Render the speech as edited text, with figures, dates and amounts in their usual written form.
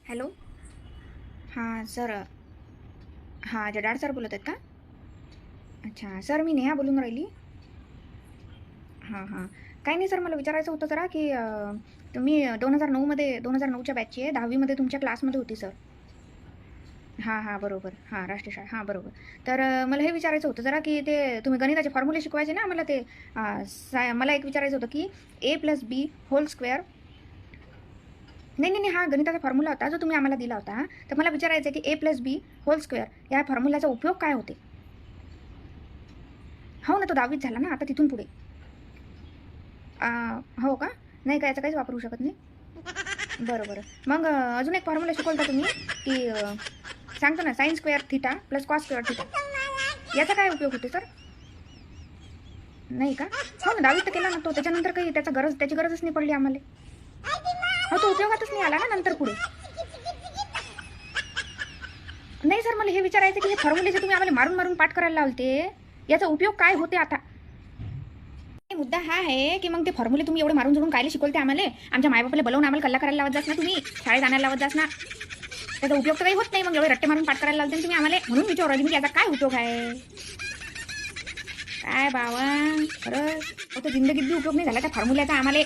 Hello. हां sir. हां जडाड sir बोलत आहेत का? अच्छा सर, मी नेहा बोलून राहिली. हां हां. काही नाही सर, मला विचारायचं होतं जरा की तुम्ही 2009मध्ये 2009च्या बॅचची आहे, 10वीमध्ये तुमच्या क्लासमध्ये होती सर. हां हां बरोबर. हां राष्ट्रीय शाळा, हां बरोबर. तर मला हे विचारायचं होतं जरा की ते तुम्ही गणिताचे फॉर्म्युले शिकवायचे ना आम्हाला, ते मला एक विचारायचं होतं की A+B² नाही नाही नाही, हा गणिताचा फॉर्म्युला होता जो तुम्ही आम्हाला दिला होता. तर मला विचारायचं आहे की A+B² या फॉर्म्युल्याचा उपयोग काय होते? हो ना, तो 10वीत झाला ना, आता तिथून पुढे. हो का? नाही का, याचं काहीच वापरू शकत नाही? बरं बरं. मग अजून एक फॉर्म्युला शिकवलता तुम्ही की सांगतो ना, sin² + cos². याचा काय उपयोग होते सर? नाही का? हो ना, 10वीत तर केला ना तो, त्याच्यानंतर काही त्याची गरजच नाही पडली आम्हाला. हो, तो उपयोगातच नाही आला ना नंतर पुढे. नाही सर, मला हे विचारायचं की हे फॉर्म्युले जे तुम्ही आम्हाला मारून मारून पाठ करायला लावते, याचा उपयोग काय होते आता? मुद्दा हा आहे की मग ते फॉर्म्युले तुम्ही एवढे मारून जोडून कायले शिकवते आम्हाला? आमच्या मायबापाला बोलावून आम्हाला कल्ला करायला लावत जास ना तुम्ही, शाळेत आणायला लावत जास ना. त्याचा उपयोग तर काही होत नाही, मग एवढे रट्टे मारून पाठ करायला लावते तुम्ही आम्हाला, म्हणून विचारू राहिली मी याचा काय उपयोग आहे. काय बाबा, खरंच तो जिंदगीत बी उपयोग नाही झाला त्या फॉर्म्युल्याचा आम्हाला.